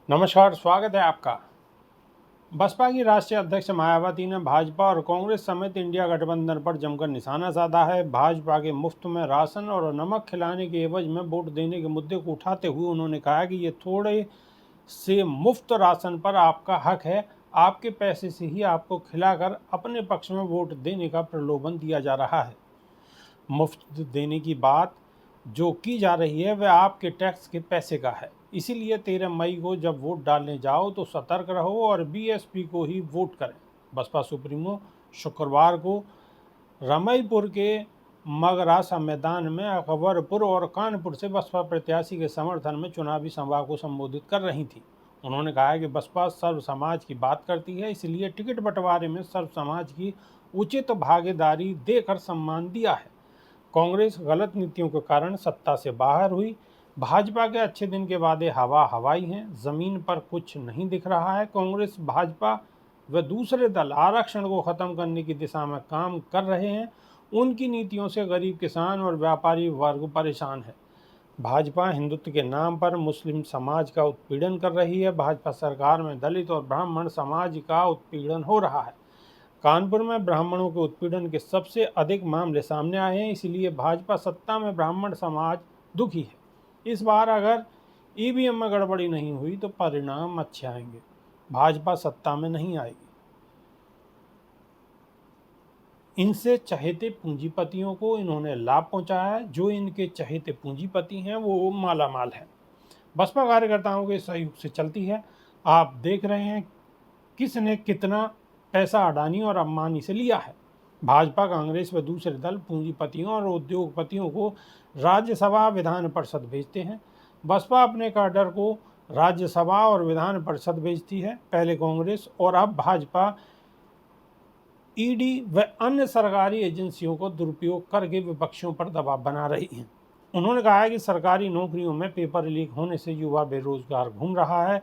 नमस्कार, स्वागत है आपका। बसपा की राष्ट्रीय अध्यक्ष मायावती ने भाजपा और कांग्रेस समेत इंडिया गठबंधन पर जमकर निशाना साधा है। भाजपा के मुफ्त में राशन और नमक खिलाने के एवज में वोट देने के मुद्दे को उठाते हुए उन्होंने कहा कि ये थोड़े से मुफ्त राशन पर आपका हक है, आपके पैसे से ही आपको खिलाकर अपने पक्ष में वोट देने का प्रलोभन दिया जा रहा है। मुफ्त देने की बात जो की जा रही है वह आपके टैक्स के पैसे का है। इसीलिए 13 मई को जब वोट डालने जाओ तो सतर्क रहो और बीएसपी को ही वोट करें। बसपा सुप्रीमो शुक्रवार को रमईपुर के मगरासा मैदान में अकबरपुर और कानपुर से बसपा प्रत्याशी के समर्थन में चुनावी सभा को संबोधित कर रही थी। उन्होंने कहा कि बसपा सर्व समाज की बात करती है, इसलिए टिकट बंटवारे में सर्व समाज की उचित भागीदारी देकर सम्मान दिया है। कांग्रेस गलत नीतियों के कारण सत्ता से बाहर हुई। भाजपा के अच्छे दिन के वादे हवा हवाई हैं, जमीन पर कुछ नहीं दिख रहा है। कांग्रेस, भाजपा व दूसरे दल आरक्षण को खत्म करने की दिशा में काम कर रहे हैं। उनकी नीतियों से गरीब किसान और व्यापारी वर्ग परेशान है। भाजपा हिंदुत्व के नाम पर मुस्लिम समाज का उत्पीड़न कर रही है। भाजपा सरकार में दलित और ब्राह्मण समाज का उत्पीड़न हो रहा है। कानपुर में ब्राह्मणों के उत्पीड़न के सबसे अधिक मामले सामने आए हैं, इसलिए भाजपा सत्ता में ब्राह्मण समाज दुखी है। इस बार अगर ईवीएम में गड़बड़ी नहीं हुई तो परिणाम अच्छे आएंगे। भाजपा सत्ता में नहीं आएगी। इनसे चहेते पूंजीपतियों को इन्होंने लाभ पहुंचाया है। जो इनके चहेते पूंजीपति हैं वो मालामाल है। बसपा कार्यकर्ताओं के सहयोग से चलती है। आप देख रहे हैं किसने कितना पैसा अडानी और अंबानी से लिया है। भाजपा, कांग्रेस व दूसरे दल पूंजीपतियों और उद्योगपतियों को राज्यसभा, विधान परिषद भेजते हैं। बसपा अपने कैडर को राज्यसभा और विधान परिषद भेजती है। पहले कांग्रेस और अब भाजपा ईडी व अन्य सरकारी एजेंसियों को दुरुपयोग करके विपक्षियों पर दबाव बना रही है। उन्होंने कहा है कि सरकारी नौकरियों में पेपर लीक होने से युवा बेरोजगार घूम रहा है।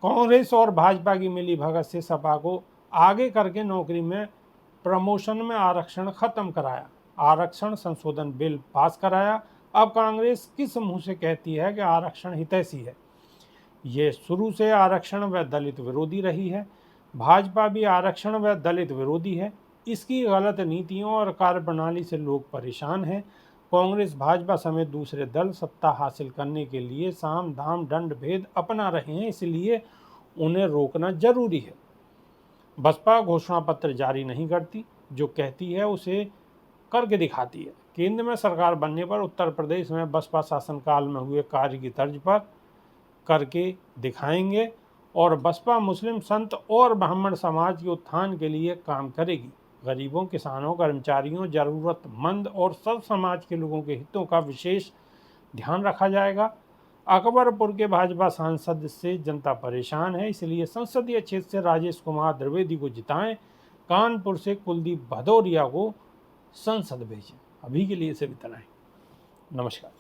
कांग्रेस और भाजपा की मिलीभगत से सपा को आगे करके नौकरी में प्रमोशन में आरक्षण खत्म कराया, आरक्षण संशोधन बिल पास कराया। अब कांग्रेस किस मुंह से कहती है कि आरक्षण हितैषी है? ये शुरू से आरक्षण व दलित विरोधी रही है। भाजपा भी आरक्षण व दलित विरोधी है। इसकी गलत नीतियों और कार्यप्रणाली से लोग परेशान हैं। कांग्रेस, भाजपा समेत दूसरे दल सत्ता हासिल करने के लिए साम दाम दंड भेद अपना रहे हैं, इसलिए उन्हें रोकना जरूरी है। बसपा घोषणा पत्र जारी नहीं करती, जो कहती है उसे करके दिखाती है। केंद्र में सरकार बनने पर उत्तर प्रदेश में बसपा शासनकाल में हुए कार्य की तर्ज पर करके दिखाएंगे और बसपा मुस्लिम संत और ब्राह्मण समाज के उत्थान के लिए काम करेगी। गरीबों, किसानों, कर्मचारियों, जरूरतमंद और सब समाज के लोगों के हितों का विशेष ध्यान रखा जाएगा। अकबरपुर के भाजपा सांसद से जनता परेशान है, इसलिए संसदीय क्षेत्र से राजेश कुमार द्विवेदी को जिताएं। कानपुर से कुलदीप भदौरिया को संसद भेजें। अभी के लिए सिर्फ इतना ही। नमस्कार।